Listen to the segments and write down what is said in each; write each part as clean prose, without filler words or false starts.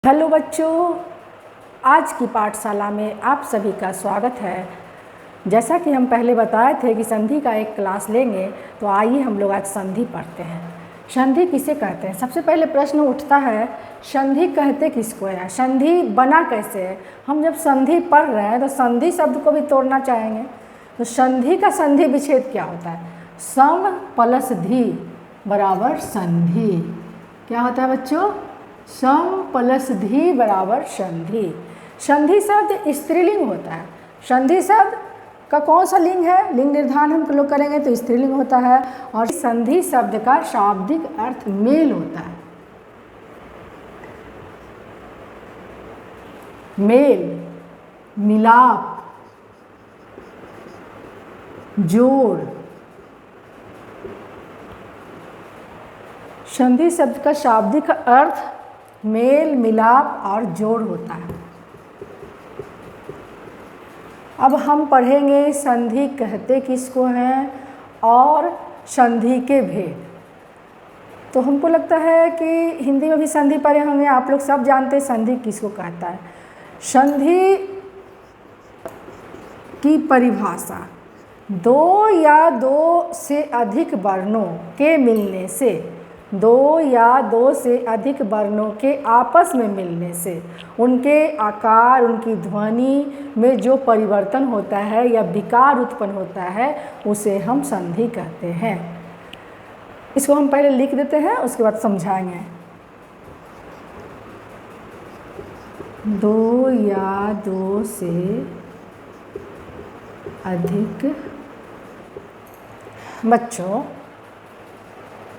Hello बच्चों, आज की पाठशाला में आप सभी का स्वागत है। जैसा कि हम पहले बताए थे कि संधि का एक क्लास लेंगे, तो आइए हम लोग आज संधि पढ़ते हैं। संधि किसे कहते हैं? सबसे पहले प्रश्न उठता है, संधि कहते किसको है? संधि बना कैसे है? हम जब संधि पढ़ रहे हैं तो संधि शब्द को भी तोड़ना चाहेंगे। तो संधि का संधि विच्छेद क्या होता है? सम प्लस धी बराबर संधि। क्या होता है बच्चों? सम प्लस धी बराबर संधि। संधि शब्द स्त्रीलिंग होता है। संधि शब्द का कौन सा लिंग है? लिंग निर्धारण हम लोग करेंगे तो स्त्रीलिंग होता है। और संधि शब्द का शाब्दिक अर्थ मेल होता है। मेल, मिलाप, जोड़। संधि शब्द का शाब्दिक अर्थ मेल, मिलाप और जोड़ होता है। अब हम पढ़ेंगे संधि कहते किसको हैं और संधि के भेद। तो हमको लगता है कि हिंदी में भी संधि पढ़े होंगे, आप लोग सब जानते हैं संधि किसको कहता है। संधि की परिभाषा दो या दो से अधिक वर्णों के मिलने से, दो या दो से अधिक वर्णों के आपस में मिलने से उनके आकार, उनकी ध्वनि में जो परिवर्तन होता है या विकार उत्पन्न होता है, उसे हम संधि कहते हैं। इसको हम पहले लिख देते हैं, उसके बाद समझाएंगे। दो या दो से अधिक। बच्चों,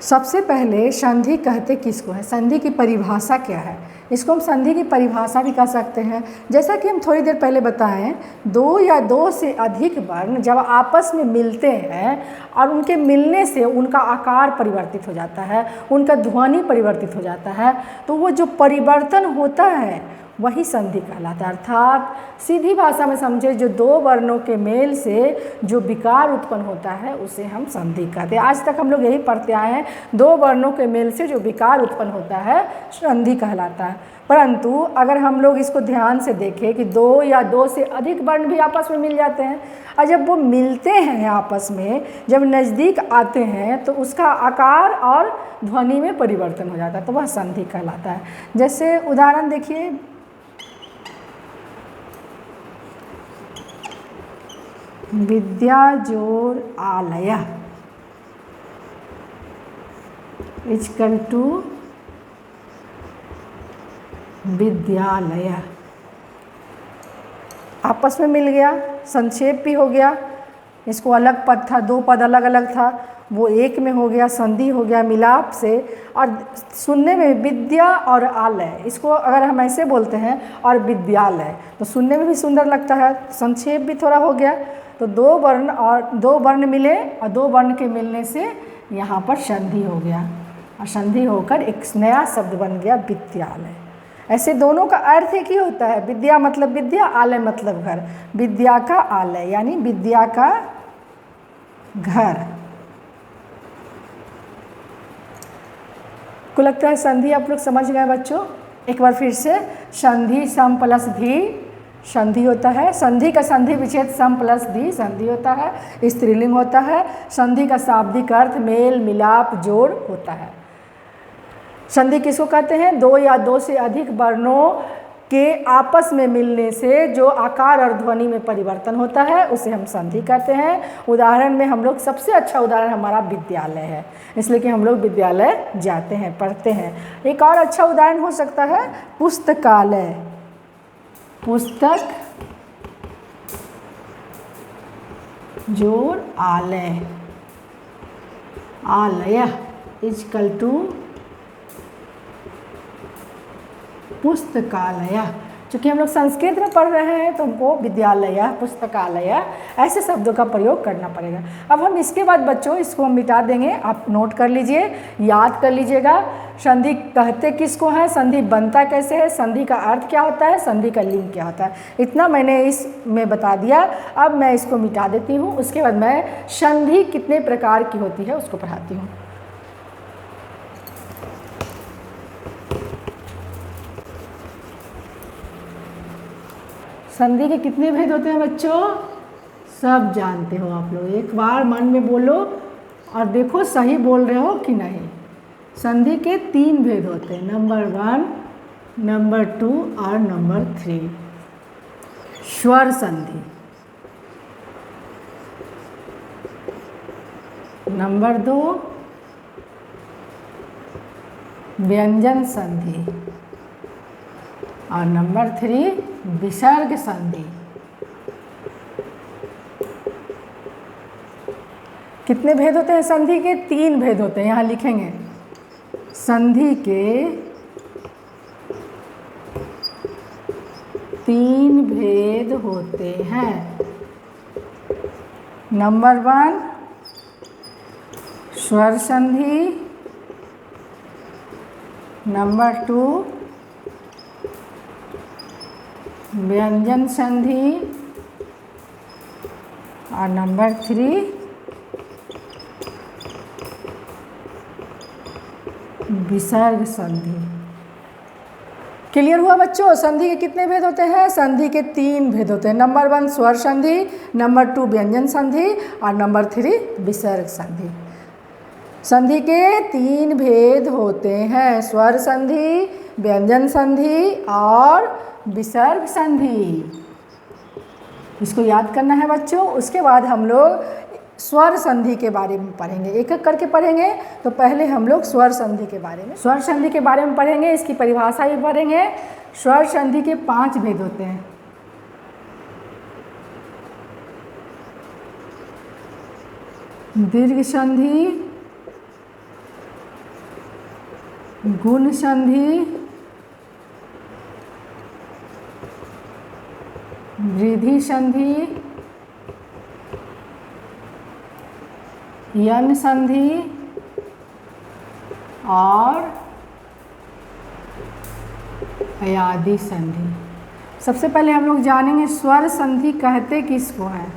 सबसे पहले संधि कहते किसको है? संधि की परिभाषा क्या है? इसको हम संधि की परिभाषा भी कह सकते हैं। जैसा कि हम थोड़ी देर पहले बताएं, दो या दो से अधिक वर्ण जब आपस में मिलते हैं और उनके मिलने से उनका आकार परिवर्तित हो जाता है, उनका ध्वनि परिवर्तित हो जाता है, तो वो जो परिवर्तन होता है वही संधि कहलाता है। अर्थात सीधी भाषा में समझे, जो दो वर्णों के मेल से जो विकार उत्पन्न होता है उसे हम संधि कहते हैं। आज तक हम लोग यही पढ़ते आए हैं, दो वर्णों के मेल से जो विकार उत्पन्न होता है संधि कहलाता है। परंतु अगर हम लोग इसको ध्यान से देखें कि दो या दो से अधिक वर्ण भी आपस में मिल जाते हैं, और जब वो मिलते हैं आपस में, जब नज़दीक आते हैं, तो उसका आकार और ध्वनि में परिवर्तन हो जाता है, तो वह संधि कहलाता है। जैसे उदाहरण देखिए, विद्या जोड़ आलय इक्वल टू विद्यालय। आपस में मिल गया, संक्षेप भी हो गया। इसको अलग पद था, दो पद अलग अलग था, वो एक में हो गया, संधि हो गया मिलाप से। और सुनने में विद्या और आलय, इसको अगर हम ऐसे बोलते हैं और विद्यालय, तो सुनने में भी सुंदर लगता है, संक्षेप भी थोड़ा हो गया। तो दो वर्ण और दो वर्ण मिले और दो वर्ण के मिलने से यहाँ पर संधि हो गया, और संधि होकर एक नया शब्द बन गया विद्यालय। ऐसे दोनों का अर्थ एक ही होता है। विद्या मतलब विद्या, आलय मतलब घर। विद्या का आलय यानी विद्या का घर को लगता है संधि आप लोग समझ गए बच्चों। एक बार फिर से, संधि सम प्लस धी संधि होता है। संधि का संधि विच्छेद सम प्लस धी संधि होता है, स्त्रीलिंग होता है। संधि का शाब्दिक अर्थ मेल, मिलाप, जोड़ होता है। संधि किसको कहते हैं? दो या दो से अधिक वर्णों के आपस में मिलने से जो आकार और ध्वनि में परिवर्तन होता है उसे हम संधि कहते हैं। उदाहरण में हम लोग, सबसे अच्छा उदाहरण हमारा विद्यालय है, इसलिए कि हम लोग विद्यालय जाते हैं, पढ़ते हैं। एक और अच्छा उदाहरण हो सकता है पुस्तकालय। पुस्तक जोड़ आलय, आलय इक्वल टू पुस्तकालय। चूँकि हम लोग संस्कृत में पढ़ रहे हैं तो हमको विद्यालय, पुस्तकालय ऐसे शब्दों का प्रयोग करना पड़ेगा। अब हम इसके बाद बच्चों इसको हम मिटा देंगे, आप नोट कर लीजिए, याद कर लीजिएगा। संधि कहते किसको है, संधि बनता कैसे है, संधि का अर्थ क्या होता है, संधि का लिंग क्या होता है, इतना मैंने इसमें बता दिया। अब मैं इसको मिटा देती हूँ, उसके बाद मैं संधि कितने प्रकार की होती है उसको पढ़ाती हूँ। संधि के कितने भेद होते हैं बच्चों? सब जानते हो आप लोग, एक बार मन में बोलो और देखो सही बोल रहे हो कि नहीं। संधि के 3 भेद होते हैं, नंबर 1, नंबर 2 और नंबर 3। स्वर संधि, नंबर 2 व्यंजन संधि और नंबर 3 विसर्ग संधि। कितने भेद होते हैं संधि के? 3 भेद होते हैं, यहाँ लिखेंगे। संधि के 3 भेद होते हैं। नंबर 1 स्वर संधि, नंबर 2 व्यंजन संधि और नंबर 3 विसर्ग संधि। क्लियर हुआ बच्चों? संधि के कितने भेद होते हैं? संधि के 3 भेद होते हैं। नंबर 1 स्वर संधि, नंबर 2 व्यंजन संधि और नंबर 3 विसर्ग संधि। संधि के 3 भेद होते हैं, स्वर संधि, व्यंजन संधि और विसर्ग संधि। इसको याद करना है बच्चों। उसके बाद हम लोग स्वर संधि के बारे में पढ़ेंगे, एक एक करके पढ़ेंगे। तो पहले हम लोग स्वर संधि के बारे में पढ़ेंगे, इसकी परिभाषा भी पढ़ेंगे। स्वर संधि के 5 भेद होते हैं। दीर्घ संधि, गुण संधि, वृद्धि संधि, यन संधि और अयादि संधि। सबसे पहले हम लोग जानेंगे स्वर संधि कहते किसको हैं।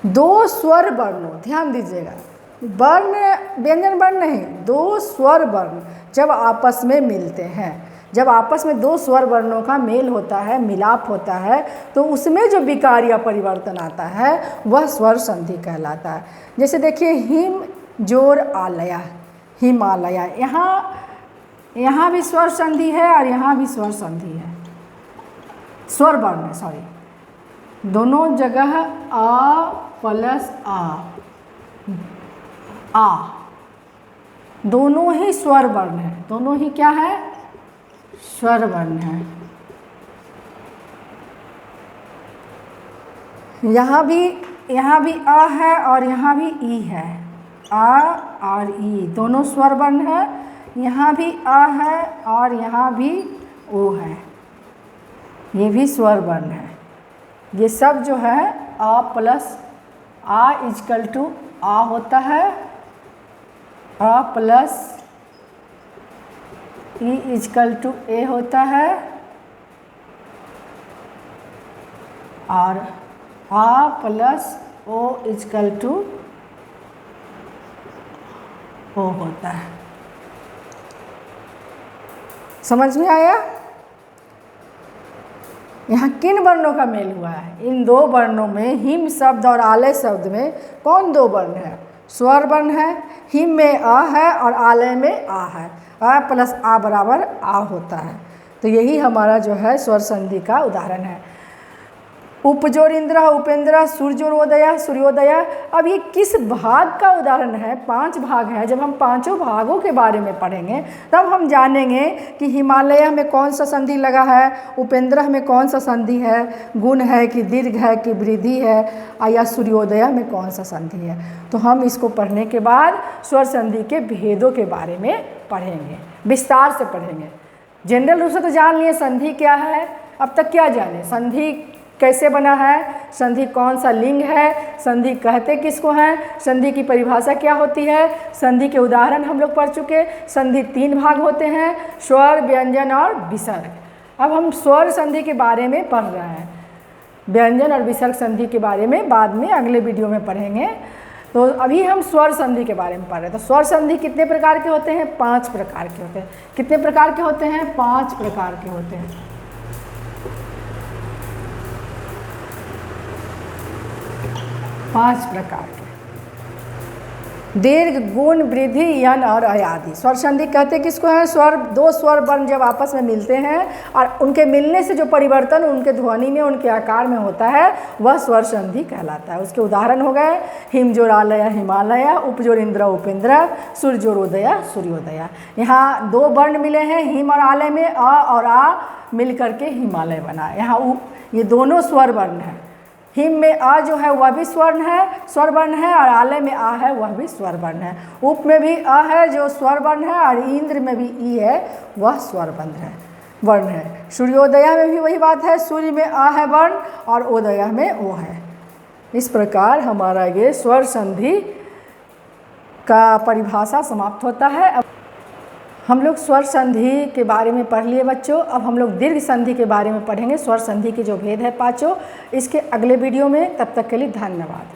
2 स्वर वर्णों, ध्यान दीजिएगा, वर्ण व्यंजन वर्ण नहीं, 2 स्वर वर्ण जब आपस में मिलते हैं, जब आपस में 2 स्वर वर्णों का मेल होता है, मिलाप होता है, तो उसमें जो विकार या परिवर्तन आता है वह स्वर संधि कहलाता है। जैसे देखिए हिम जोर आलया, हिमालया, यहाँ भी स्वर संधि है और यहाँ भी स्वर संधि है, स्वर वर्ण, सॉरी, दोनों जगह आ प्लस आ, दोनों ही स्वर वर्ण है, दोनों ही क्या है? स्वर वर्ण है। यहाँ भी आ है और यहाँ भी ई है, आ और ई दोनों स्वर वर्ण है। यहाँ भी आ है और यहाँ भी ओ है, ये भी स्वर वर्ण है। ये सब जो है आ प्लस आ इजकल टू आ होता है, आ प्लस ई इजकल टू ए होता है और आ प्लस ओ इजकल टू ओ होता है। समझ में आया? यहाँ किन वर्णों का मेल हुआ है? इन 2 वर्णों में, हिम शब्द और आलय शब्द में कौन 2 वर्ण है? स्वर वर्ण है। हिम में आ है और आलय में आ है, आ प्लस आ बराबर आ होता है। तो यही हमारा जो है स्वर संधि का उदाहरण है। उपजोर इंद्र, उपेंद्र, सूर्योदय, सूर्योदय। अब ये किस भाग का उदाहरण है? 5 भाग है। जब हम 5 भागों के बारे में पढ़ेंगे तब हम जानेंगे कि हिमालय में कौन सा संधि लगा है, उपेंद्र में कौन सा संधि है, गुण है कि दीर्घ है कि वृद्धि है, या सूर्योदय में कौन सा संधि है। तो हम इसको पढ़ने के बाद स्वर संधि के भेदों के बारे में पढ़ेंगे, विस्तार से पढ़ेंगे। जनरल रूप से तो जान लिए संधि क्या है, अब तक क्या जाने? संधि कैसे बना है, संधि कौन सा लिंग है, संधि कहते किसको हैं, संधि की परिभाषा क्या होती है, संधि के उदाहरण हम लोग पढ़ चुके। संधि 3 भाग होते हैं, स्वर, व्यंजन और विसर्ग। अब हम स्वर संधि के बारे में पढ़ रहे हैं, व्यंजन और विसर्ग संधि के बारे में बाद में अगले वीडियो में पढ़ेंगे। तो अभी हम स्वर संधि के बारे में पढ़ रहे हैं। तो स्वर संधि कितने प्रकार के होते हैं? 5 प्रकार के होते हैं। कितने प्रकार के होते हैं? 5 प्रकार के होते हैं। पांच प्रकार के। दीर्घ, गुण, वृद्धि, यन और अयादि। स्वर संधि कहते किसको हैं? स्वर, दो स्वर वर्ण जब आपस में मिलते हैं और उनके मिलने से जो परिवर्तन उनके ध्वनि में, उनके आकार में होता है, वह स्वर संधि कहलाता है। उसके उदाहरण हो गए हिमजोरालय हिमालय, उपजोर इंद्र उपेंद्र, सूर्योदय सूर्योदय। यहाँ 2 वर्ण मिले हैं हिम और आलय में, अ और आ मिल करके हिमालय बना। यहाँ ये दोनों स्वर वर्ण हैं। हिम में अ जो है वह भी स्वर वर्ण है, और आलय में आ है वह भी स्वर वर्ण है। उप में भी अ है जो स्वर वर्ण है, और इंद्र में भी ई है वह स्वर वर्ण है। सूर्योदय में भी वही बात है, सूर्य में अ है वर्ण और उदय में ओ है। इस प्रकार हमारा ये स्वर संधि का परिभाषा समाप्त होता है। अब हम लोग स्वर संधि के बारे में पढ़ लिए बच्चों। अब हम लोग दीर्घ संधि के बारे में पढ़ेंगे, स्वर संधि के जो भेद है 5। इसके अगले वीडियो में। तब तक के लिए धन्यवाद।